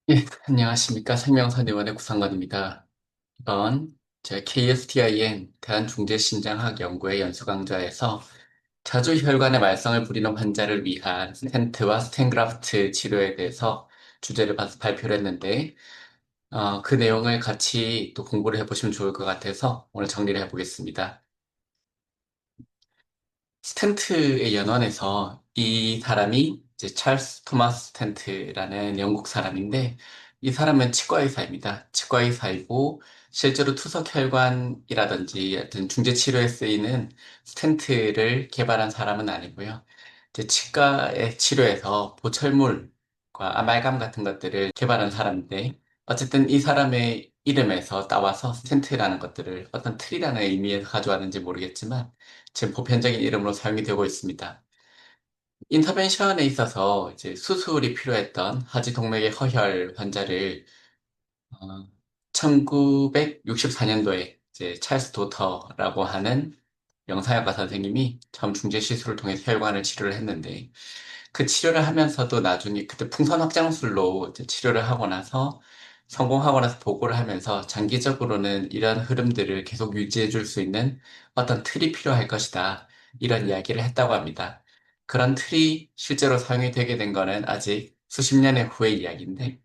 예, 안녕하십니까. 생명선의원의 구상관입니다. 이번 제 KSTIN 대한중재신장학연구회 연수강좌에서 자주혈관의 말썽을 부리는 환자를 위한 스텐트와 스텐그라프트 치료에 대해서 주제를 봐서 발표를 했는데, 그 내용을 같이 또 공부를 해보시면 좋을 것 같아서 오늘 정리를 해보겠습니다. 스탠트의 연원에서 이 사람이 이제 찰스 토마스 스탠트라는 영국 사람인데 이 사람은 치과 의사입니다. 치과 의사이고 실제로 투석혈관이라든지 하여튼 중재 치료에 쓰이는 스탠트를 개발한 사람은 아니고요. 이제 치과의 치료에서 보철물과 아말감 같은 것들을 개발한 사람인데 어쨌든 이 사람의 이름에서 따와서 스탠트라는 것들을 어떤 틀이라는 의미에서 가져왔는지 모르겠지만 지금 보편적인 이름으로 사용이 되고 있습니다. 인터벤션에 있어서 이제 수술이 필요했던 하지동맥의 허혈 환자를 1964년도에 이제 찰스 도터라고 하는 영상의과 선생님이 처음 중재 시술을 통해 혈관을 치료를 했는데 그 치료를 하면서도 나중에 그때 풍선 확장술로 이제 치료를 하고 나서 성공하고 나서 보고를 하면서 장기적으로는 이런 흐름들을 계속 유지해 줄 수 있는 어떤 틀이 필요할 것이다. 이런 이야기를 했다고 합니다. 그런 틀이 실제로 사용이 되게 된 거는 아직 수십 년의 후의 이야기인데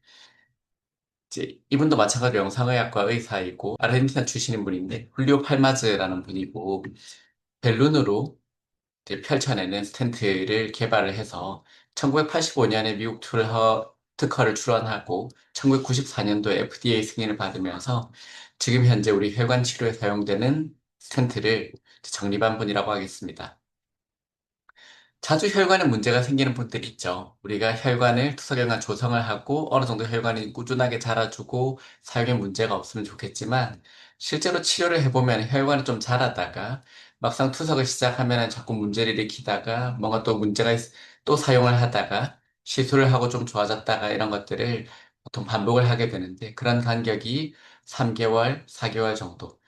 이제 이분도 마찬가지로 영상의학과 의사이고 아르헨티나 출신인 분인데 훌리오 팔마즈라는 분이고 벨룬으로 이제 펼쳐내는 스텐트를 개발을 해서 1985년에 미국 특허를 출원하고 1994년도에 FDA 승인을 받으면서 지금 현재 우리 혈관 치료에 사용되는 스텐트를 정립한 분이라고 하겠습니다. 자주 혈관에 문제가 생기는 분들이 있죠. 우리가 혈관을 투석혈관 조성을 하고 어느 정도 혈관이 꾸준하게 자라주고 사용에 문제가 없으면 좋겠지만 실제로 치료를 해보면 혈관이 좀 자라다가 막상 투석을 시작하면 자꾸 문제를 일으키다가 뭔가 또 또 사용을 하다가 시술을 하고 좀 좋아졌다가 이런 것들을 보통 반복을 하게 되는데 그런 간격이 3개월, 4개월 정도.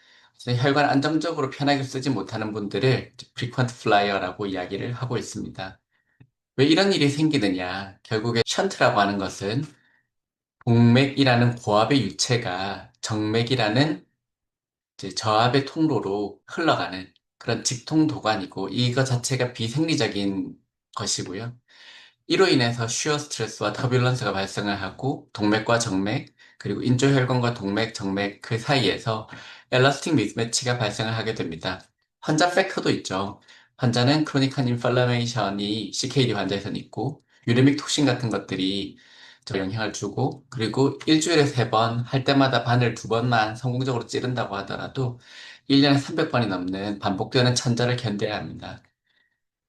혈관 안정적으로 편하게 쓰지 못하는 분들을 frequent flyer라고 이야기를 하고 있습니다. 왜 이런 일이 생기느냐? 결국에 션트라고 하는 것은 동맥이라는 고압의 유체가 정맥이라는 이제 저압의 통로로 흘러가는 그런 직통도관이고 이거 자체가 비생리적인 것이고요. 이로 인해서 쉬어 스트레스와 터뷸런스가 발생을 하고 동맥과 정맥 그리고 인조혈관과 동맥, 정맥 그 사이에서 엘라스틱 미스매치가 발생을 하게 됩니다. 환자 팩터도 있죠. 환자는 크로닉한 인플라메이션이 CKD 환자에서는 있고 유레믹 톡신 같은 것들이 저 영향을 주고 그리고 일주일에 3번 할 때마다 바늘 2번만 성공적으로 찌른다고 하더라도 1년에 300번이 넘는 반복되는 천자를 견뎌야 합니다.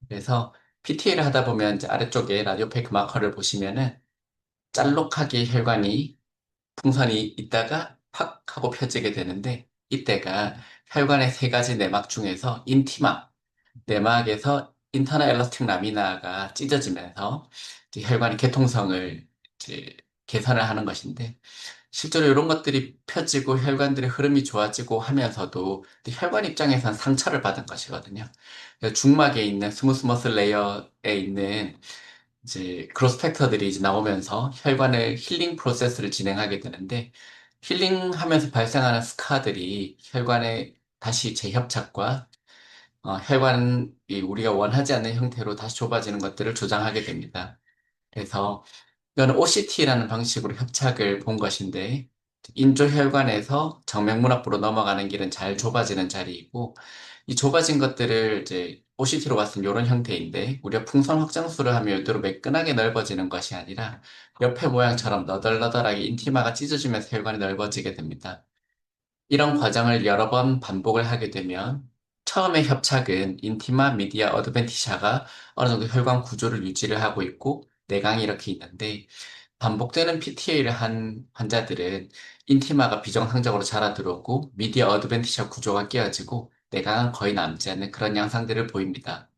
그래서 PTA를 하다 보면 이제 아래쪽에 라디오 페이크 마커를 보시면은 짤록하게 혈관이 풍선이 있다가 팍 하고 펴지게 되는데 이때가 혈관의 3가지 내막 중에서 인티막 내막에서 인터나 엘라스틱 라미나가 찢어지면서 이제 혈관의 개통성을 이제 개선을 하는 것인데 실제로 이런 것들이 펴지고 혈관들의 흐름이 좋아지고 하면서도 혈관 입장에선 상처를 받은 것이거든요. 그래서 중막에 있는 스무스 머슬 레이어에 있는 이제 그로스 팩터들이 이제 나오면서 혈관을 힐링 프로세스를 진행하게 되는데 힐링하면서 발생하는 스카들이 혈관의 다시 재협착과 혈관이 우리가 원하지 않는 형태로 다시 좁아지는 것들을 조장하게 됩니다. 그래서 이거는 OCT라는 방식으로 협착을 본 것인데 인조혈관에서 정맥문압부로 넘어가는 길은 잘 좁아지는 자리이고 이 좁아진 것들을 이제 OCT로 봤을 때 이런 형태인데 우리가 풍선 확장술을 하면 이대로 매끈하게 넓어지는 것이 아니라 옆에 모양처럼 너덜너덜하게 인티마가 찢어지면서 혈관이 넓어지게 됩니다. 이런 과정을 여러 번 반복을 하게 되면 처음에 협착은 인티마 미디아 어드벤티샤가 어느 정도 혈관 구조를 유지를 하고 있고 내강이 이렇게 있는데 반복되는 PTA를 한 환자들은 인티마가 비정상적으로 자라들어오고 미디어 어드벤티셔 구조가 깨어지고 내강은 거의 남지 않는 그런 양상들을 보입니다.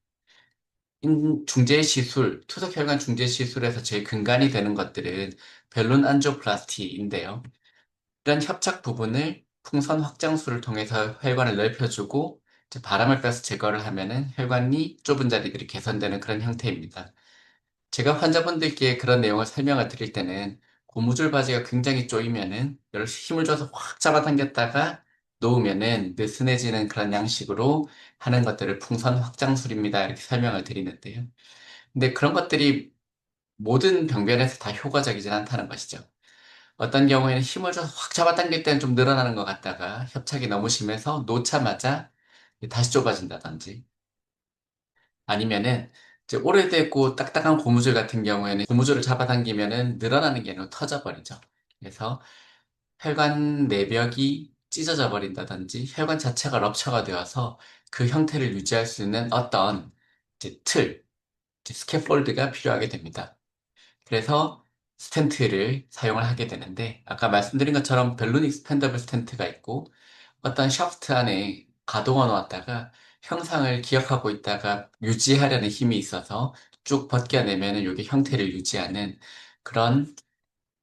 중재 시술, 투석혈관 중재 시술에서 제일 근간이 되는 것들은 벨룬 안지오플라스티인데요. 이런 협착 부분을 풍선 확장술을 통해서 혈관을 넓혀주고 이제 바람을 빼서 제거를 하면은 혈관이 좁은 자리들이 개선되는 그런 형태입니다. 제가 환자분들께 그런 내용을 설명을 드릴 때는 고무줄 바지가 굉장히 조이면은 이렇게 힘을 줘서 확 잡아당겼다가 놓으면은 느슨해지는 그런 양식으로 하는 것들을 풍선 확장술입니다. 이렇게 설명을 드리는데요. 근데 그런 것들이 모든 병변에서 다 효과적이진 않다는 것이죠. 어떤 경우에는 힘을 줘서 확 잡아당길 때는 좀 늘어나는 것 같다가 협착이 너무 심해서 놓자마자 다시 좁아진다든지 아니면은 이제 오래되고 딱딱한 고무줄 같은 경우에는 고무줄을 잡아당기면은 늘어나는 게 아니고 터져버리죠. 그래서 혈관 내벽이 찢어져 버린다든지 혈관 자체가 럽처가 되어서 그 형태를 유지할 수 있는 어떤 이제 틀, 이제 스캐폴드가 필요하게 됩니다. 그래서 스텐트를 사용을 하게 되는데 아까 말씀드린 것처럼 벨룬 익스펜더블 스텐트가 있고 어떤 샤프트 안에 가동을 놓았다가 형상을 기억하고 있다가 유지하려는 힘이 있어서 쭉 벗겨내면 이게 형태를 유지하는 그런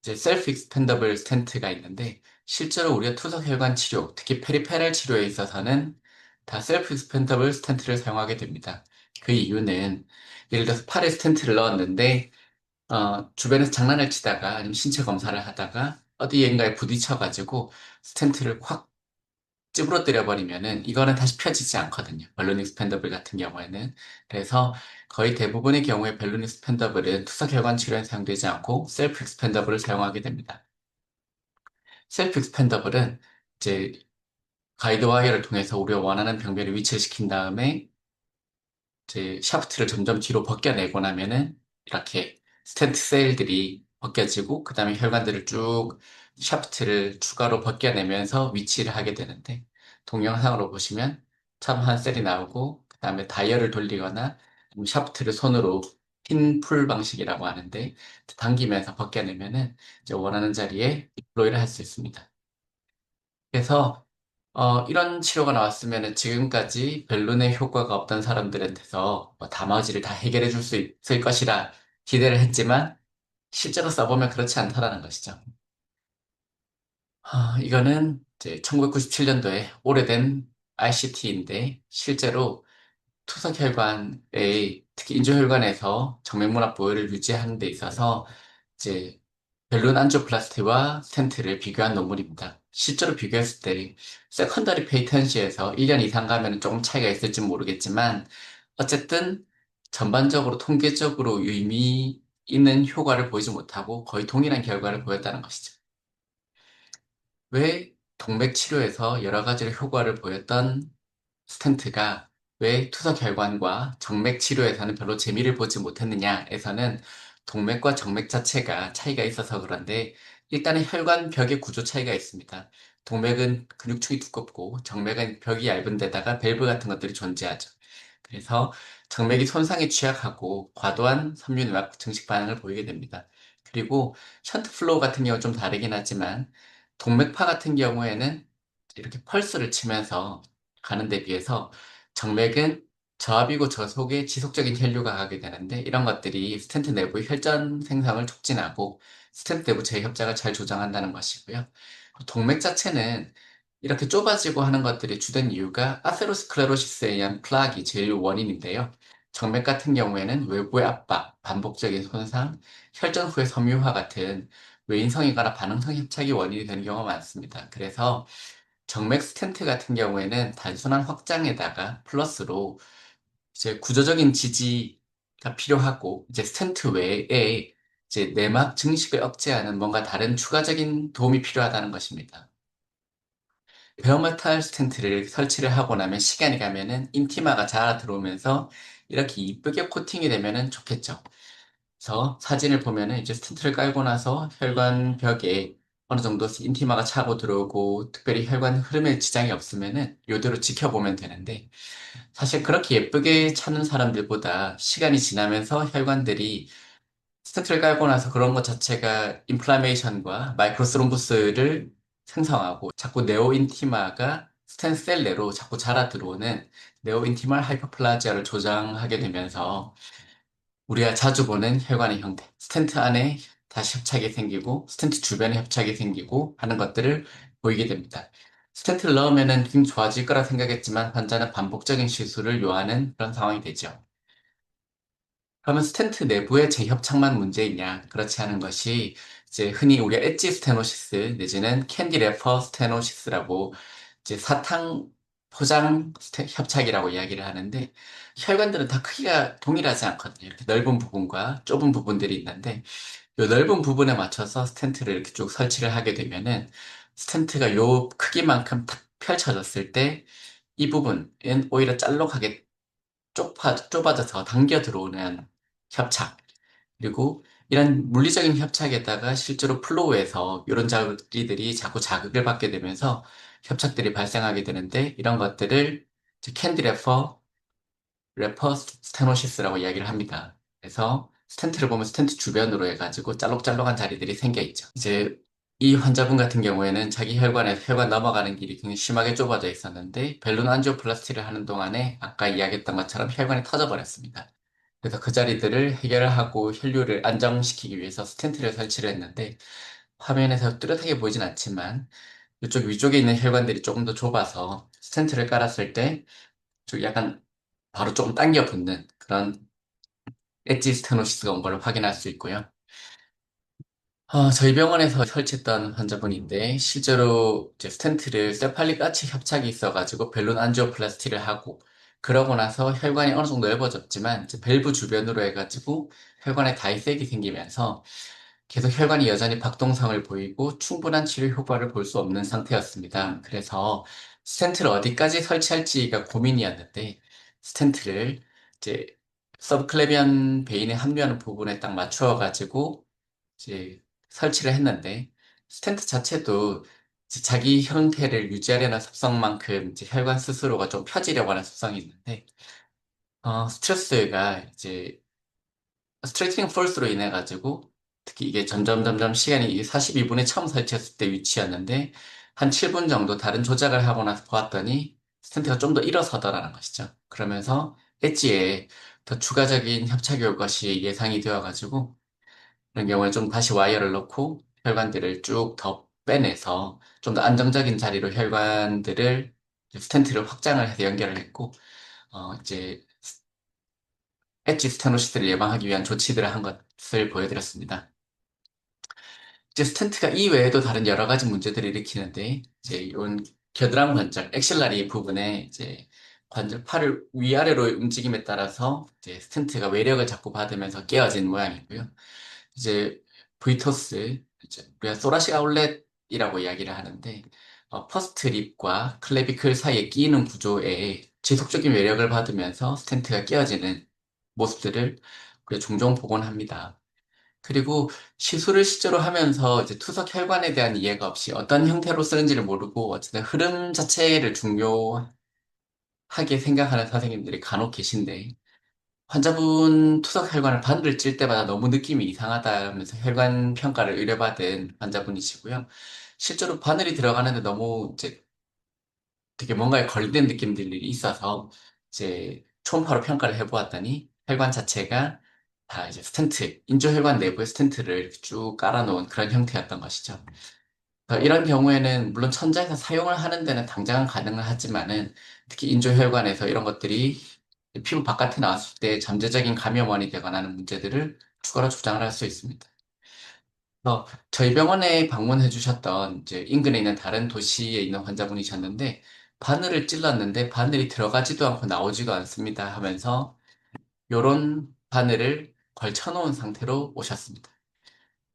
이제 셀프 익스펜더블 스텐트가 있는데 실제로 우리가 투석혈관 치료, 특히 페리페럴 치료에 있어서는 다 셀프 익스펜더블 스텐트를 사용하게 됩니다. 그 이유는 예를 들어서 팔에 스텐트를 넣었는데 주변에서 장난을 치다가 아니면 신체 검사를 하다가 어디엔가에 부딪혀가지고 스텐트를 확 찌부러뜨려 버리면은 이거는 다시 펴지지 않거든요. 발론 익스펜더블 같은 경우에는. 그래서 거의 대부분의 경우에 발론 익스펜더블은 투석혈관 치료에 사용되지 않고 셀프 익스펜더블을 사용하게 됩니다. 셀프 익스펜더블은 이제 가이드 와이어를 통해서 우리가 원하는 병변을 위치시킨 다음에 이제 샤프트를 점점 뒤로 벗겨내고 나면은 이렇게 스텐트 세일들이 벗겨지고 그 다음에 혈관들을 쭉 샤프트를 추가로 벗겨내면서 위치를 하게 되는데 동영상으로 보시면 참 한 셀이 나오고 그 다음에 다이얼을 돌리거나 아니면 샤프트를 손으로 핀 풀 방식이라고 하는데 당기면서 벗겨내면은 이제 원하는 자리에 디플로이를 할 수 있습니다. 그래서 이런 치료가 나왔으면 지금까지 벨룬의 효과가 없던 사람들한테서 뭐 다마지를 다 해결해 줄 수 있을 것이라 기대를 했지만 실제로 써보면 그렇지 않다라는 것이죠. 이거는 이제 1997년도에 오래된 ICT인데 실제로 투석혈관의 특히 인조혈관에서 정맥문화 부여를 유지하는 데 있어서 이제 벨룬 안지오플라스티와 스텐트를 비교한 논문입니다. 실제로 비교했을 때 세컨더리 페이턴시에서 1년 이상 가면 조금 차이가 있을지 모르겠지만 어쨌든 전반적으로 통계적으로 의미 있는 효과를 보이지 못하고 거의 동일한 결과를 보였다는 것이죠. 왜 동맥 치료에서 여러 가지로 효과를 보였던 스텐트가 왜 투석혈관과 정맥 치료에서는 별로 재미를 보지 못했느냐에서는 동맥과 정맥 자체가 차이가 있어서 그런데 일단은 혈관 벽의 구조 차이가 있습니다. 동맥은 근육층이 두껍고 정맥은 벽이 얇은 데다가 밸브 같은 것들이 존재하죠. 그래서 정맥이 손상에 취약하고 과도한 섬유누락 증식 반응을 보이게 됩니다. 그리고 션트 플로우 같은 경우 좀 다르긴 하지만 동맥파 같은 경우에는 이렇게 펄스를 치면서 가는 데 비해서 정맥은 저압이고 저속에 지속적인 혈류가 가게 되는데 이런 것들이 스텐트 내부의 혈전 생성을 촉진하고 스텐트 내부 재협작을 잘 조정한다는 것이고요. 동맥 자체는 이렇게 좁아지고 하는 것들이 주된 이유가 아테로스클레로시스에 의한 플락이 제일 원인인데요. 정맥 같은 경우에는 외부의 압박, 반복적인 손상, 혈전 후의 섬유화 같은 외인성이거나 반응성 협착이 원인이 되는 경우가 많습니다. 그래서 정맥 스텐트 같은 경우에는 단순한 확장에다가 플러스로 이제 구조적인 지지가 필요하고 이제 스텐트 외에 이제 내막 증식을 억제하는 뭔가 다른 추가적인 도움이 필요하다는 것입니다. 베어메탈 스텐트를 설치를 하고 나면 시간이 가면은 인티마가 자라 들어오면서 이렇게 이쁘게 코팅이 되면은 좋겠죠. 그래서 사진을 보면은 이제 스텐트를 깔고 나서 혈관 벽에 어느 정도 인티마가 차고 들어오고 특별히 혈관 흐름에 지장이 없으면은 이대로 지켜보면 되는데 사실 그렇게 예쁘게 차는 사람들보다 시간이 지나면서 혈관들이 스텐트를 깔고 나서 그런 것 자체가 인플라메이션과 마이크로스롬부스를 생성하고 자꾸 네오인티마가 스텐 셀 내로 자꾸 자라 들어오는 네오인티말 하이퍼플라지아를 조장하게 되면서 우리가 자주 보는 혈관의 형태, 스텐트 안에 다시 협착이 생기고 스텐트 주변에 협착이 생기고 하는 것들을 보이게 됩니다. 스텐트를 넣으면은 좀 좋아질 거라 생각했지만 환자는 반복적인 시술을 요하는 그런 상황이 되죠. 그러면 스텐트 내부의 재협착만 문제이냐? 그렇지 않은 것이 이제 흔히 우리가 엣지 스테노시스 내지는 캔디 래퍼 스테노시스라고 이제 사탕 포장 협착이라고 이야기를 하는데 혈관들은 다 크기가 동일하지 않거든요. 이렇게 넓은 부분과 좁은 부분들이 있는데 이 넓은 부분에 맞춰서 스텐트를 이렇게 쭉 설치를 하게 되면은 스텐트가 요 크기만큼 탁 펼쳐졌을 때 이 부분은 오히려 짤록하게 좁아져서 당겨 들어오는 협착. 그리고 이런 물리적인 협착에다가 실제로 플로우에서 이런 자극들이 자꾸 자극을 받게 되면서 협착들이 발생하게 되는데 이런 것들을 캔디 래퍼 스테노시스라고 이야기를 합니다. 그래서 스텐트를 보면 스텐트 주변으로 해가지고 짤록짤록한 자리들이 생겨 있죠. 이제 이 환자분 같은 경우에는 자기 혈관에서 혈관 넘어가는 길이 굉장히 심하게 좁아져 있었는데 벨룬 안지오플라스티를 하는 동안에 아까 이야기했던 것처럼 혈관이 터져버렸습니다. 그래서 그 자리들을 해결을 하고 혈류를 안정시키기 위해서 스텐트를 설치를 했는데 화면에서 뚜렷하게 보이진 않지만 이쪽 위쪽에 있는 혈관들이 조금 더 좁아서 스텐트를 깔았을 때 약간 바로 조금 당겨 붙는 그런 엣지 스테노시스가 온 걸 확인할 수 있고요. 저희 병원에서 설치했던 환자분인데 실제로 이제 스텐트를 쇠팔리 까치 협착이 있어가지고 벨론 안지오플라스티를 하고 그러고 나서 혈관이 어느 정도 넓어졌지만 이제 밸브 주변으로 해가지고 혈관에 다이색이 생기면서 계속 혈관이 여전히 박동성을 보이고 충분한 치료 효과를 볼 수 없는 상태였습니다. 그래서 스텐트를 어디까지 설치할지가 고민이었는데 스텐트를 이제 서브클레비안 베인에 합류하는 부분에 딱 맞추어가지고 이제 설치를 했는데 스텐트 자체도 이제 자기 형태를 유지하려는 습성만큼 이제 혈관 스스로가 좀 펴지려고 하는 습성이 있는데 스트레스가 이제 스트레이팅 폴스로 인해 가지고 특히 이게 점점 시간이 42분에 처음 설치했을 때 위치였는데 한 7분 정도 다른 조작을 하고 나서 보았더니 스텐트가 좀 더 일어서더라는 것이죠. 그러면서 엣지에 더 추가적인 협착이 올 것이 예상이 되어 가지고 그런 경우에 좀 다시 와이어를 넣고 혈관들을 쭉 더 빼내서 좀 더 안정적인 자리로 혈관들을 스텐트를 확장을 해서 연결을 했고 이제 엣지 스테노시스를 예방하기 위한 조치들을 한 것을 보여드렸습니다. 이제 스텐트가 이외에도 다른 여러 가지 문제들을 일으키는데 이제 이런 겨드랑이 관절, 엑실라리 부분에 이제 관절 팔을 위아래로 움직임에 따라서 이제 스텐트가 외력을 자꾸 받으면서 깨어진 모양이고요. 이제 브이토스, 이제 우리가 소라식 아울렛이라고 이야기를 하는데 퍼스트 립과 클레비클 사이에 끼이는 구조에 지속적인 외력을 받으면서 스텐트가 깨어지는 모습들을 우리가 종종 보곤 합니다. 그리고 시술을 실제로 하면서 이제 투석 혈관에 대한 이해가 없이 어떤 형태로 쓰는지를 모르고 어쨌든 흐름 자체를 중요하게 생각하는 선생님들이 간혹 계신데 환자분 투석 혈관을 바늘을 찔 때마다 너무 느낌이 이상하다면서 혈관 평가를 의뢰받은 환자분이시고요. 실제로 바늘이 들어가는데 너무 이제 되게 뭔가에 걸리는 느낌들이 있어서 이제 초음파로 평가를 해보았더니 혈관 자체가 다 이제 스텐트, 인조혈관 내부에 스텐트를 이렇게 쭉 깔아놓은 그런 형태였던 것이죠. 이런 경우에는 물론 천장에서 사용을 하는 데는 당장은 가능은 하지만은 특히 인조혈관에서 이런 것들이 피부 바깥에 나왔을 때 잠재적인 감염원이 되거나 하는 문제들을 추가로 조장을 할 수 있습니다. 저희 병원에 방문해 주셨던 이제 인근에 있는 다른 도시에 있는 환자분이셨는데 바늘을 찔렀는데 바늘이 들어가지도 않고 나오지도 않습니다 하면서 요런 바늘을 걸쳐놓은 상태로 오셨습니다.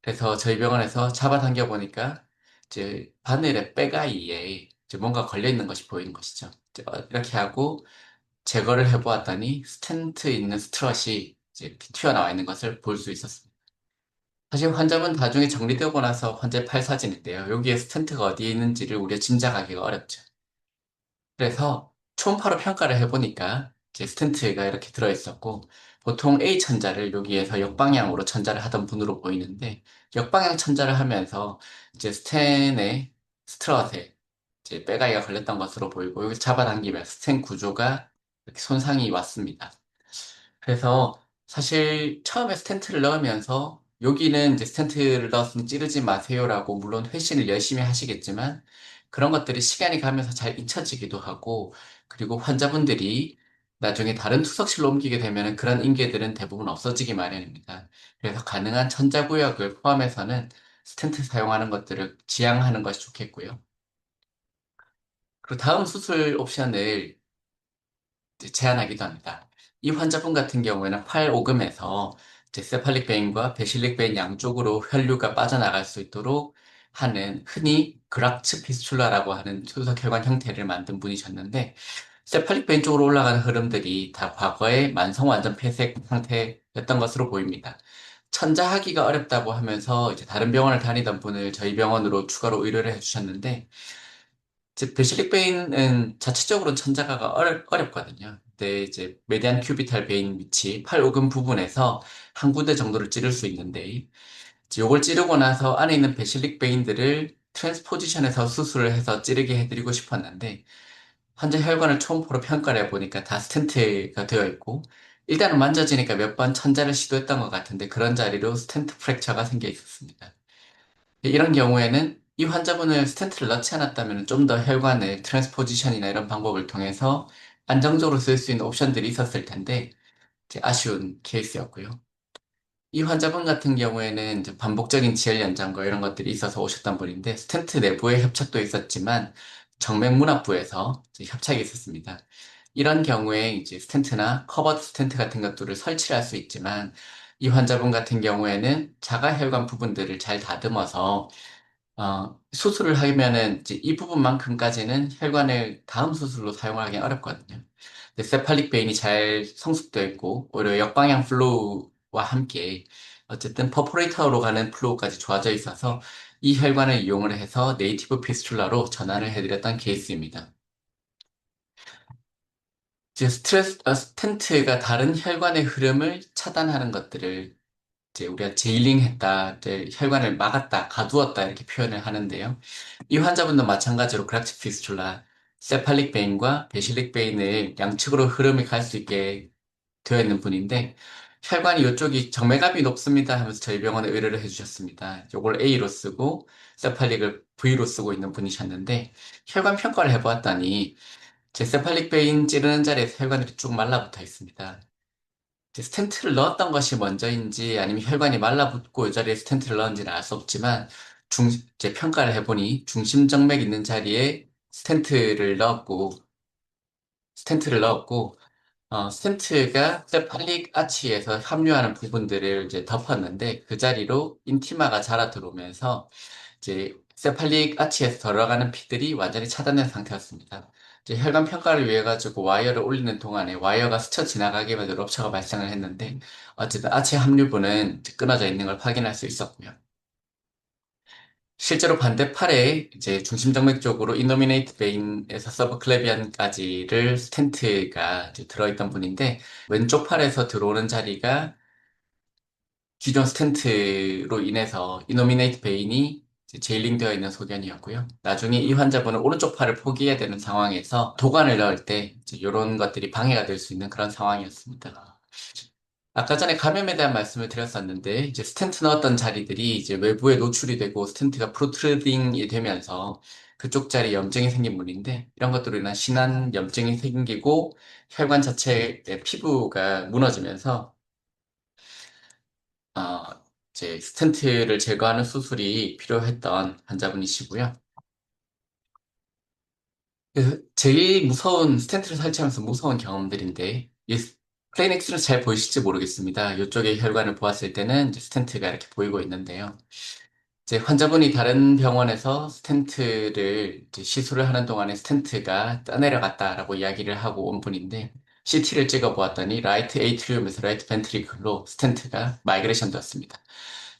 그래서 저희 병원에서 잡아당겨 보니까 이제 바늘의 빼가이에 이제 뭔가 걸려 있는 것이 보이는 것이죠. 이제 이렇게 하고 제거를 해보았더니 스텐트 있는 스트럿이 이제 이렇게 튀어나와 있는 것을 볼 수 있었습니다. 사실 환자분 나중에 정리되고 나서 환자의 팔 사진인데요. 여기에 스텐트가 어디에 있는지를 우리가 짐작하기가 어렵죠. 그래서 초음파로 평가를 해보니까 이제 스텐트가 이렇게 들어있었고 보통 A 천자를 여기에서 역방향으로 천자를 하던 분으로 보이는데 역방향 천자를 하면서 이제 스텐의 스트럿에 이제 빼가이가 걸렸던 것으로 보이고 여기 잡아당기면 스텐 구조가 이렇게 손상이 왔습니다. 그래서 사실 처음에 스텐트를 넣으면서 여기는 이제 스텐트를 넣었으면 찌르지 마세요라고 물론 회신을 열심히 하시겠지만 그런 것들이 시간이 가면서 잘 잊혀지기도 하고 그리고 환자분들이 나중에 다른 투석실로 옮기게 되면 그런 인계들은 대부분 없어지기 마련입니다. 그래서 가능한 천자구역을 포함해서는 스텐트 사용하는 것들을 지양하는 것이 좋겠고요. 그리고 다음 수술 옵션을 이제 제한하기도 합니다. 이 환자분 같은 경우에는 팔 오금에서 이제 세팔릭 베인과 베실릭 베인 양쪽으로 혈류가 빠져나갈 수 있도록 하는 흔히 그락츠 피스출라라고 하는 소석혈관 형태를 만든 분이셨는데 세팔릭 베인 쪽으로 올라가는 흐름들이 다 과거의 만성 완전 폐쇄 상태였던 것으로 보입니다. 천자하기가 어렵다고 하면서 이제 다른 병원을 다니던 분을 저희 병원으로 추가로 의뢰를 해주셨는데 즉, 베실릭 베인은 자체적으로 천자가가 어렵거든요. 근데 이제 메디안 큐비탈 베인 위치, 팔오금 부분에서 한 군데 정도를 찌를 수 있는데, 이제 요걸 찌르고 나서 안에 있는 베실릭 베인들을 트랜스포지션에서 수술을 해서 찌르게 해드리고 싶었는데, 환자 혈관을 초음파로 평가를 해보니까 다 스텐트가 되어 있고, 일단은 만져지니까 몇 번 천자를 시도했던 것 같은데, 그런 자리로 스텐트 프랙처가 생겨 있었습니다. 이런 경우에는 이 환자분을 스텐트를 넣지 않았다면 좀 더 혈관을 트랜스포지션이나 이런 방법을 통해서 안정적으로 쓸 수 있는 옵션들이 있었을 텐데 이제 아쉬운 케이스였고요. 이 환자분 같은 경우에는 이제 반복적인 지혈 연장과 이런 것들이 있어서 오셨던 분인데 스텐트 내부에 협착도 있었지만 정맥 문압부에서 이제 협착이 있었습니다. 이런 경우에 이제 스텐트나 커버드 스텐트 같은 것들을 설치를 할 수 있지만 이 환자분 같은 경우에는 자가혈관 부분들을 잘 다듬어서 수술을 하면은 이제 이 부분만큼까지는 혈관을 다음 수술로 사용하기 어렵거든요. 근데 세팔릭 베인이 잘 성숙되어 있고 오히려 역방향 플로우와 함께 어쨌든 퍼포레이터로 가는 플로우까지 좋아져 있어서 이 혈관을 이용을 해서 네이티브 피스툴라로 전환을 해드렸던 케이스입니다. 이제 스텐트가 다른 혈관의 흐름을 차단하는 것들을 이제 우리가 제일링 했다, 이제 혈관을 막았다, 가두었다 이렇게 표현을 하는데요. 이 환자분도 마찬가지로 그락치 피스툴라, 세팔릭 베인과 베실릭 베인을 양측으로 흐름이 갈 수 있게 되어 있는 분인데 혈관이 이쪽이 정맥압이 높습니다 하면서 저희 병원에 의뢰를 해주셨습니다. 이걸 A로 쓰고 세팔릭을 V로 쓰고 있는 분이셨는데 혈관 평가를 해보았더니 제 세팔릭 베인 찌르는 자리에서 혈관들이 쭉 말라붙어 있습니다. 이제 스텐트를 넣었던 것이 먼저인지 아니면 혈관이 말라붙고 이 자리에 스텐트를 넣었는지는 알 수 없지만 이제 평가를 해보니 중심정맥 있는 자리에 스텐트를 넣었고 스텐트가 세팔릭 아치에서 합류하는 부분들을 이제 덮었는데 그 자리로 인티마가 자라 들어오면서 이제 세팔릭 아치에서 들어가는 피들이 완전히 차단된 상태였습니다. 이제 혈관 평가를 위해 가지고 와이어를 올리는 동안에 와이어가 스쳐 지나가게 되면 럽처가 발생을 했는데 어쨌든 아치 합류부는 이제 끊어져 있는 걸 확인할 수 있었고요. 실제로 반대팔에 이제 중심정맥 쪽으로 이노미네이트 베인에서 서브클레비안까지를 스텐트가 이제 들어있던 분인데 왼쪽 팔에서 들어오는 자리가 기존 스텐트로 인해서 이노미네이트 베인이 이제 제일링 되어 있는 소견이었고요. 나중에 이 환자분은 오른쪽 팔을 포기해야 되는 상황에서 도관을 넣을 때 이제 이런 것들이 방해가 될 수 있는 그런 상황이었습니다. 아까 전에 감염에 대한 말씀을 드렸었는데, 이제 스텐트 넣었던 자리들이 이제 외부에 노출이 되고 스텐트가 프로트루딩이 되면서 그쪽 자리에 염증이 생긴 분인데, 이런 것들로 인한 신한 염증이 생기고 혈관 자체의 피부가 무너지면서, 어, 이제 스텐트를 제거하는 수술이 필요했던 환자분이시고요. 제일 무서운 스텐트를 설치하면서 무서운 경험들인데, 이 플레이넥스는 잘 보이실지 모르겠습니다. 이쪽의 혈관을 보았을 때는 이제 스텐트가 이렇게 보이고 있는데요. 이제 환자분이 다른 병원에서 스텐트를 이제 시술을 하는 동안에 스텐트가 떠내려갔다라고 이야기를 하고 온 분인데, CT를 찍어 보았더니 라이트 에이트리움에서 라이트 벤트리클로 스텐트가 마이그레이션 되었습니다.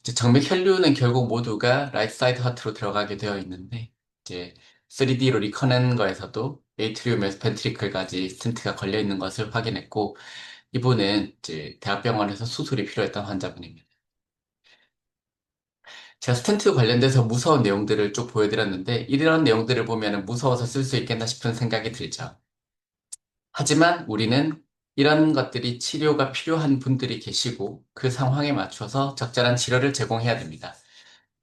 이제 정맥 혈류는 결국 모두가 라이트 사이드 하트로 들어가게 되어 있는데 이제 3D로 리커낸 거에서도 에이트리움에서 벤트리클까지 스텐트가 걸려 있는 것을 확인했고 이분은 이제 대학병원에서 수술이 필요했던 환자분입니다. 제가 스텐트 관련돼서 무서운 내용들을 쭉 보여드렸는데 이런 내용들을 보면 무서워서 쓸 수 있겠나 싶은 생각이 들죠. 하지만 우리는 이런 것들이 치료가 필요한 분들이 계시고 그 상황에 맞춰서 적절한 치료를 제공해야 됩니다.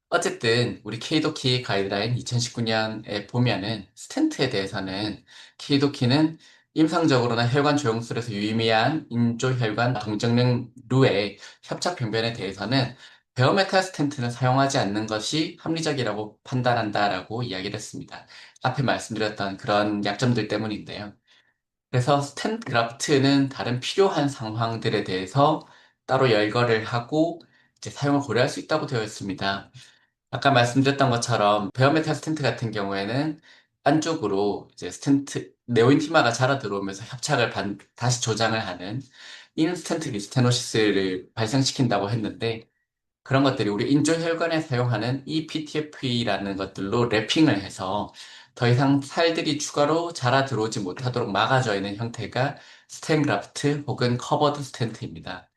어쨌든 우리 K도키 가이드라인 2019년에 보면은 스텐트에 대해서는 K도키는 임상적으로나 혈관 조영술에서 유의미한 인조혈관 동정맥 류의 협착 병변에 대해서는 베어메탈 스텐트는 사용하지 않는 것이 합리적이라고 판단한다라고 이야기를 했습니다. 앞에 말씀드렸던 그런 약점들 때문인데요. 그래서 스텐트 그라프트는 다른 필요한 상황들에 대해서 따로 열거를 하고 이제 사용을 고려할 수 있다고 되어 있습니다. 아까 말씀드렸던 것처럼 베어메탈 스텐트 같은 경우에는 안쪽으로 이제 스텐트 네오인티마가 자라 들어오면서 다시 조장을 하는 인스턴트 리스테노시스를 발생시킨다고 했는데 그런 것들이 우리 인조혈관에 사용하는 ePTFE라는 것들로 랩핑을 해서 더 이상 살들이 추가로 자라 들어오지 못하도록 막아져 있는 형태가 스텐 그라프트 혹은 커버드 스텐트입니다.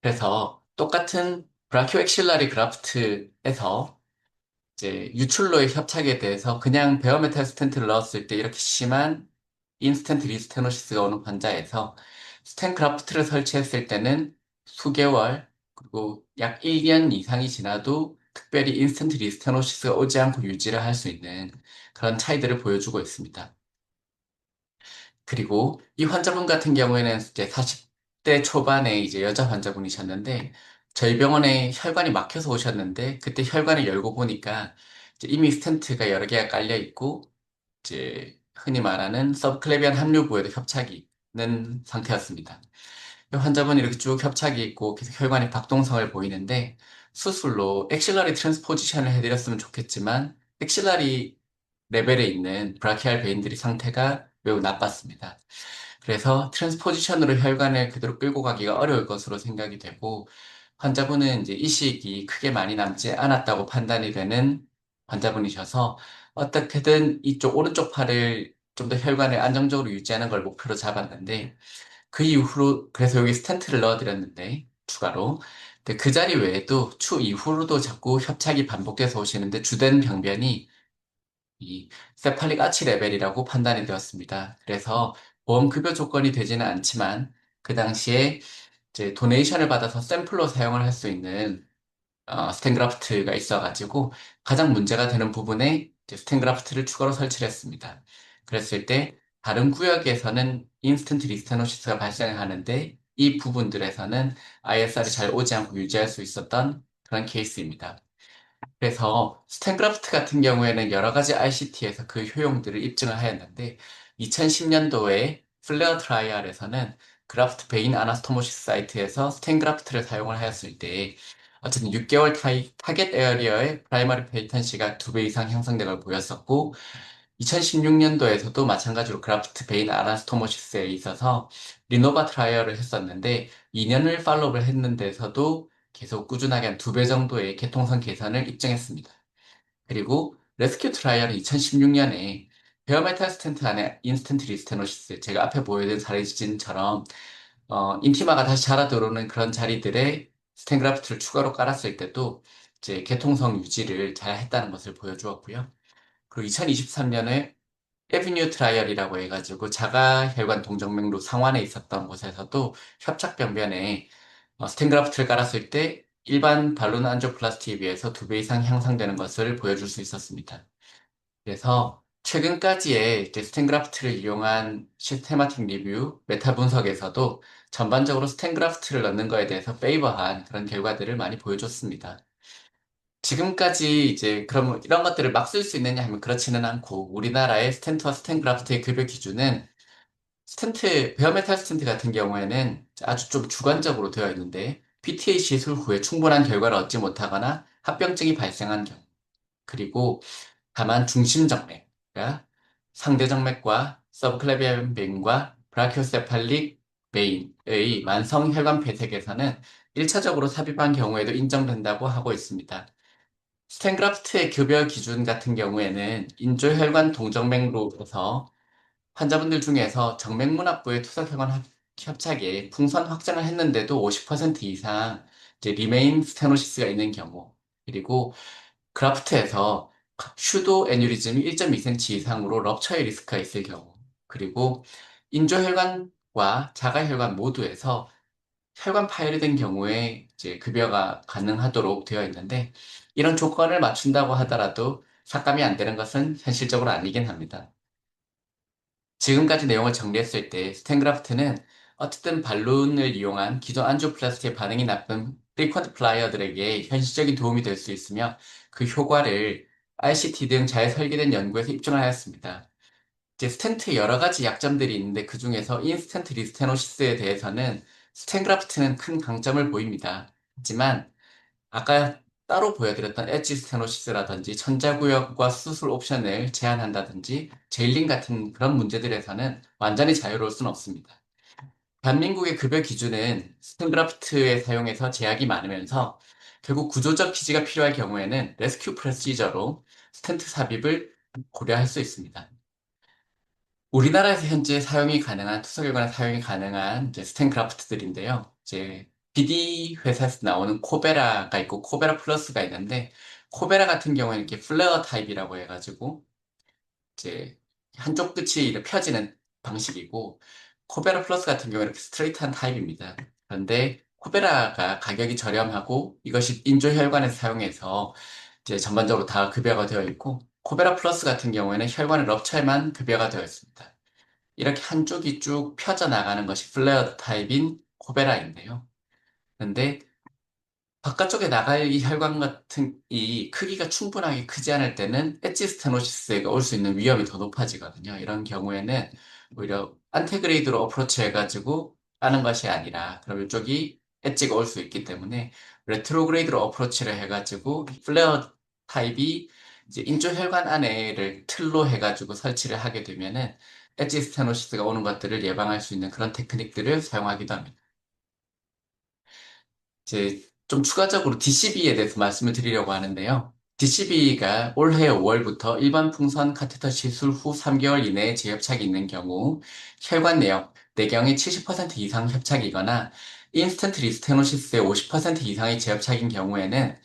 그래서 똑같은 브라키오엑실라리 그라프트에서 이제 유출로의 협착에 대해서 그냥 베어메탈 스텐트를 넣었을 때 이렇게 심한 인스턴트 리스테노시스가 오는 환자에서 스텐 그라프트를 설치했을 때는 수개월 그리고 약 1년 이상이 지나도 특별히 인스턴트 리스테노시스가 오지 않고 유지를 할 수 있는 그런 차이들을 보여주고 있습니다. 그리고 이 환자분 같은 경우에는 이제 40대 초반에 이제 여자 환자분이셨는데 저희 병원에 혈관이 막혀서 오셨는데 그때 혈관을 열고 보니까 이제 이미 스텐트가 여러 개가 깔려 있고 이제 흔히 말하는 서브클레비안 함류부에도 협착이 있는 상태였습니다. 환자분이 이렇게 쭉 협착이 있고 계속 혈관이 박동성을 보이는데 수술로 엑실러리 트랜스포지션을 해드렸으면 좋겠지만 엑실러리 레벨에 있는 브라키알 베인들이 상태가 매우 나빴습니다. 그래서 트랜스포지션으로 혈관을 그대로 끌고 가기가 어려울 것으로 생각이 되고 환자분은 이제 이식이 크게 많이 남지 않았다고 판단이 되는 환자분이셔서 어떻게든 이쪽 오른쪽 팔을 좀 더 혈관을 안정적으로 유지하는 걸 목표로 잡았는데 그 이후로 그래서 여기 스텐트를 넣어드렸는데 추가로 근데 그 자리 외에도 추 이후로도 자꾸 협착이 반복돼서 오시는데 주된 병변이 이 세팔릭 아치 레벨이라고 판단이 되었습니다. 그래서 보험 급여 조건이 되지는 않지만 그 당시에 이제 도네이션을 받아서 샘플로 사용을 할 수 있는 스텐그라프트가 있어가지고 가장 문제가 되는 부분에 이제 스텐그라프트를 추가로 설치를 했습니다. 그랬을 때 다른 구역에서는 인스턴트 리스테노시스가 발생하는데 이 부분들에서는 ISR이 잘 오지 않고 유지할 수 있었던 그런 케이스입니다. 그래서 스탠그라프트 같은 경우에는 여러 가지 RCT에서 그 효용들을 입증을 하였는데 2010년도에 플레어 트라이얼에서는 그라프트 베인 아나스토모시스 사이트에서 스탠그라프트를 사용을 하였을 때 어쨌든 6개월 타겟 에어리어의 프라이머리 페이턴시가 2배 이상 형성된 걸 보였었고 2016년도에서도 마찬가지로 그라프트 베인 아나스토모시스에 있어서 리노바 트라이얼을 했었는데 2년을 팔로우를 했는데서도 계속 꾸준하게 한 2배 정도의 개통성 개선을 입증했습니다. 그리고 레스큐 트라이얼은 2016년에 베어메탈 스텐트 안에 인스턴트 리스테노시스, 제가 앞에 보여드린 사례진처럼 인티마가 다시 자라 들어오는 그런 자리들에 스텐그라프트를 추가로 깔았을 때도 이제 개통성 유지를 잘 했다는 것을 보여주었고요. 그리고 2023년에 에비뉴 트라이얼이라고 해가지고 자가혈관 동정맥류 상환에 있었던 곳에서도 협착변변에 스텐그라프트를 깔았을 때 일반 발론 안지오플라스티에 비해서 2배 이상 향상되는 것을 보여줄 수 있었습니다. 그래서 최근까지의 이제 스텐그라프트를 이용한 시스테마틱 리뷰, 메타 분석에서도 전반적으로 스텐그라프트를 넣는 거에 대해서 페이버한 그런 결과들을 많이 보여줬습니다. 지금까지 이제 그럼 이런 것들을 막 쓸 수 있느냐 하면 그렇지는 않고 우리나라의 스텐트와 스텐그라프트의 급여 기준은 베어메탈 스텐트 같은 경우에는 아주 좀 주관적으로 되어 있는데 PTA 시술 후에 충분한 결과를 얻지 못하거나 합병증이 발생한 경우 그리고 다만 중심정맥, 그러니까 상대정맥과 서브클레비안 베인과 브라키오세팔릭 베인의 만성 혈관 폐색에서는 1차적으로 삽입한 경우에도 인정된다고 하고 있습니다. 스텐그라프트의 급여 기준 같은 경우에는 인조혈관 동정맥로에서 환자분들 중에서 정맥문합부의 투석혈관 협착에 풍선 확장을 했는데도 50% 이상 이제 리메인 스테노시스가 있는 경우, 그리고 그라프트에서 슈도 애뉴리즘이 1.2cm 이상으로 럽처의 리스크가 있을 경우, 그리고 인조혈관과 자가혈관 모두에서 혈관 파열이 된 경우에 이제 급여가 가능하도록 되어 있는데 이런 조건을 맞춘다고 하더라도 삭감이 안 되는 것은 현실적으로 아니긴 합니다. 지금까지 내용을 정리했을 때 스텐그라프트는 어쨌든 발론을 이용한 기존 안지오플라스티의 반응이 나쁜 프리퀀트 플라이어들에게 현실적인 도움이 될 수 있으며 그 효과를 RCT 등 잘 설계된 연구에서 입증을 하였습니다. 이제 스텐트에 여러 가지 약점들이 있는데 그 중에서 인스턴트 리스테노시스에 대해서는 스텐그라프트는 큰 강점을 보입니다. 하지만 아까 따로 보여드렸던 엣지 스테노시스라든지 천자구역과 수술 옵션을 제한한다든지 제일링 같은 그런 문제들에서는 완전히 자유로울 수는 없습니다. 대한민국의 급여 기준은 스텐그라프트의 사용에서 제약이 많으면서 결국 구조적 기지가 필요할 경우에는 레스큐 프로시저로 스텐트 삽입을 고려할 수 있습니다. 우리나라에서 현재 사용이 가능한 투석혈관에 사용이 가능한 이제 스텐 그라프트들인데요. 이제 BD 회사에서 나오는 코베라가 있고 코베라 플러스가 있는데 코베라 같은 경우에는 이렇게 플레어 타입이라고 해가지고 이제 한쪽 끝이 이렇게 펴지는 방식이고 코베라 플러스 같은 경우는 이렇게 스트레이트한 타입입니다. 그런데 코베라가 가격이 저렴하고 이것이 인조혈관에서 사용해서 이제 전반적으로 다 급여가 되어 있고 코베라 플러스 같은 경우에는 혈관의 럽처에만 급여가 되어 있습니다. 이렇게 한쪽이 쭉 펴져 나가는 것이 플레어드 타입인 코베라인데요. 그런데 바깥쪽에 나갈 이 혈관 같은 이 크기가 충분하게 크지 않을 때는 엣지 스테노시스가 올 수 있는 위험이 더 높아지거든요. 이런 경우에는 오히려 안테그레이드로 어프로치 해가지고 하는 것이 아니라 그럼 이쪽이 엣지가 올 수 있기 때문에 레트로그레이드로 어프로치를 해가지고 플레어 타입이 이제 인조 혈관 안에를 틀로 해가지고 설치를 하게 되면은 엣지 스테노시스가 오는 것들을 예방할 수 있는 그런 테크닉들을 사용하기도 합니다. 이제 좀 추가적으로 DCB에 대해서 말씀을 드리려고 하는데요. DCB가 올해 5월부터 일반 풍선 카테터 시술 후 3개월 이내에 재협착이 있는 경우 혈관 내경의 70% 이상 협착이거나 인스턴트 리스테노시스의 50% 이상의 재협착인 경우에는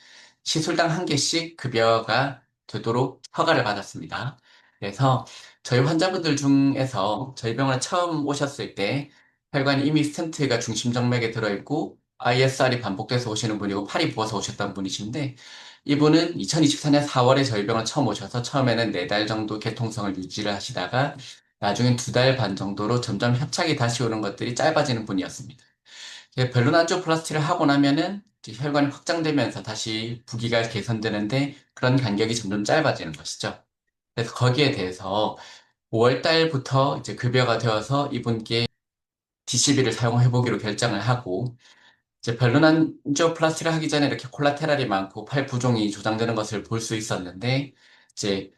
시술당 한 개씩 급여가 되도록 허가를 받았습니다. 그래서 저희 환자분들 중에서 저희 병원에 처음 오셨을 때 혈관이 이미 스텐트가 중심 정맥에 들어있고 ISR이 반복돼서 오시는 분이고 팔이 부어서 오셨던 분이신데 이분은 2024년 4월에 저희 병원 처음 오셔서 처음에는 4달 정도 개통성을 유지를 하시다가 나중엔 2달 반 정도로 점점 협착이 다시 오는 것들이 짧아지는 분이었습니다. 별론 안지오플라스티를 하고 나면은 이제 혈관이 확장되면서 다시 부기가 개선되는데 그런 간격이 점점 짧아지는 것이죠. 그래서 거기에 대해서 5월 달부터 이제 급여가 되어서 이분께 DCB를 사용해 보기로 결정을 하고 이제 별론한 안지오플라스티를 하기 전에 이렇게 콜라테랄이 많고 팔 부종이 조장되는 것을 볼 수 있었는데 이제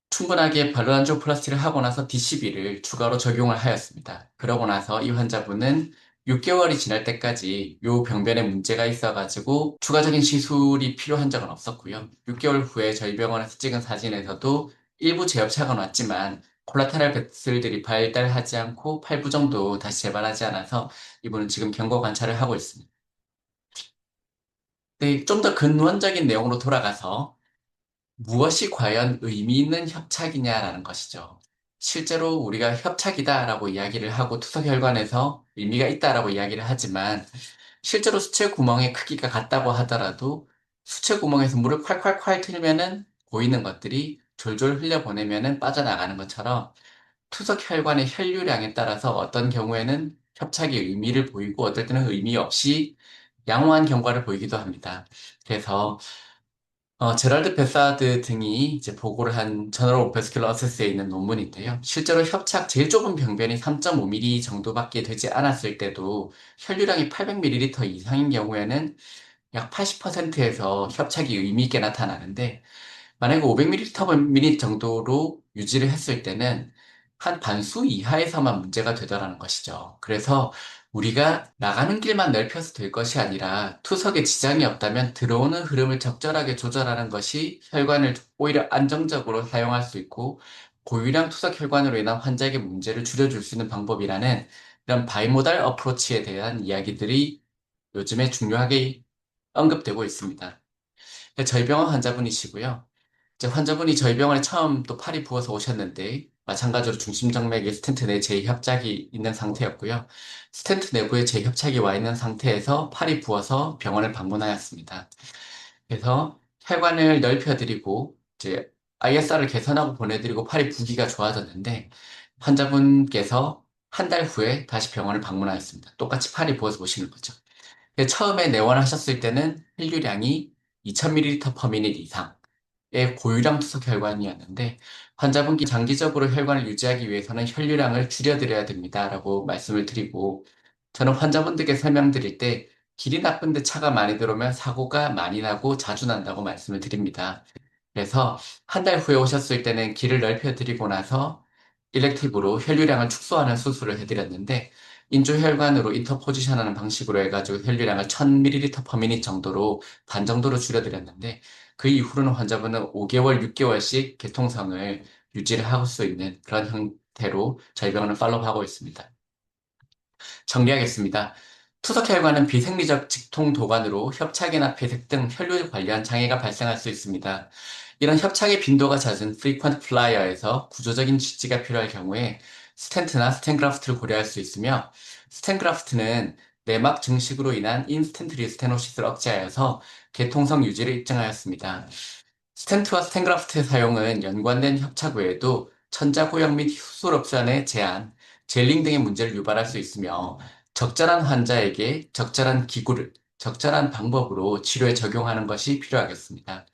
충분하게 발로 안지오플라스티를 하고 나서 DCB를 추가로 적용을 하였습니다. 그러고 나서 이 환자분은 6개월이 지날 때까지 요 병변에 문제가 있어가지고 추가적인 시술이 필요한 적은 없었고요. 6개월 후에 저희 병원에서 찍은 사진에서도 일부 재협착은 왔지만 콜라테랄 베슬들이 발달하지 않고 팔 부종도 다시 재발하지 않아서 이분은 지금 경과 관찰을 하고 있습니다. 네, 좀 더 근원적인 내용으로 돌아가서 무엇이 과연 의미 있는 협착이냐라는 것이죠. 실제로 우리가 협착이다라고 이야기를 하고 투석혈관에서 의미가 있다라고 이야기를 하지만 실제로 수체 구멍의 크기가 같다고 하더라도 수체 구멍에서 물을 콸콸콸 틀면은 보이는 것들이 졸졸 흘려보내면은 빠져나가는 것처럼 투석혈관의 혈류량에 따라서 어떤 경우에는 협착이 의미를 보이고 어떨 때는 의미 없이 양호한 경과를 보이기도 합니다. 그래서 제랄드 베사드 등이 이제 보고를 한 저널 오브 베스큘러 어세스에 있는 논문인데요. 실제로 협착 제일 좁은 병변이 3.5mm 정도밖에 되지 않았을 때도 혈류량이 800ml 이상인 경우에는 약 80%에서 협착이 의미 있게 나타나는데 만약에 500ml 정도로 유지를 했을 때는 한 반수 이하에서만 문제가 되더라는 것이죠. 그래서 우리가 나가는 길만 넓혀서 될 것이 아니라 투석에 지장이 없다면 들어오는 흐름을 적절하게 조절하는 것이 혈관을 오히려 안정적으로 사용할 수 있고 고유량 투석 혈관으로 인한 환자에게 문제를 줄여줄 수 있는 방법이라는 이런 바이모달 어프로치에 대한 이야기들이 요즘에 중요하게 언급되고 있습니다. 저희 병원 환자분이시고요. 이제 환자분이 저희 병원에 처음 또 팔이 부어서 오셨는데 마찬가지로 중심정맥에 스텐트 내 재협착이 있는 상태였고요. 스텐트 내부에 재협착이 와 있는 상태에서 팔이 부어서 병원을 방문하였습니다. 그래서 혈관을 넓혀드리고 이제 ISR을 개선하고 보내드리고 팔이 부기가 좋아졌는데 환자분께서 한 달 후에 다시 병원을 방문하였습니다. 똑같이 팔이 부어서 오시는 거죠. 처음에 내원하셨을 때는 혈류량이 2000ml per minute 이상의 고유량 투석 혈관이었는데 환자분께 장기적으로 혈관을 유지하기 위해서는 혈류량을 줄여드려야 됩니다라고 말씀을 드리고 저는 환자분들께 설명드릴 때 길이 나쁜데 차가 많이 들어오면 사고가 많이 나고 자주 난다고 말씀을 드립니다. 그래서 한 달 후에 오셨을 때는 길을 넓혀드리고 나서 일렉티브로 혈류량을 축소하는 수술을 해드렸는데 인조혈관으로 인터포지션하는 방식으로 해가지고 혈류량을 1000ml per minute 정도로 반 정도로 줄여드렸는데 그 이후로는 환자분은 5개월, 6개월씩 계통성을 유지를 할 수 있는 그런 형태로 저희 병원은 팔로우하고 있습니다. 정리하겠습니다. 투석혈관은 비생리적 직통도관으로 협착이나 폐색 등 혈류 관련 장애가 발생할 수 있습니다. 이런 협착의 빈도가 잦은 frequent flyer에서 구조적인 지지가 필요할 경우에 스텐트나 스텐그라프트를 고려할 수 있으며 스텐그라프트는 내막 증식으로 인한 인스턴트 리스테노시스를 억제하여서 계통성 유지를 입증하였습니다. 스텐트와 스텐그라프트의 사용은 연관된 협착 외에도 천자고형 및 후술옵션의 제한, 젤링 등의 문제를 유발할 수 있으며 적절한 환자에게 적절한 기구를 적절한 방법으로 치료에 적용하는 것이 필요하겠습니다.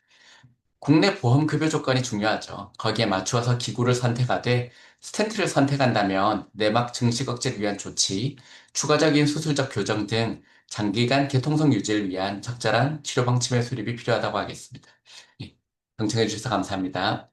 국내 보험 급여 조건이 중요하죠. 거기에 맞추어서 기구를 선택하되 스텐트를 선택한다면 내막 증식 억제를 위한 조치, 추가적인 수술적 교정 등 장기간 계통성 유지를 위한 적절한 치료 방침의 수립이 필요하다고 하겠습니다. 예, 경청해 주셔서 감사합니다.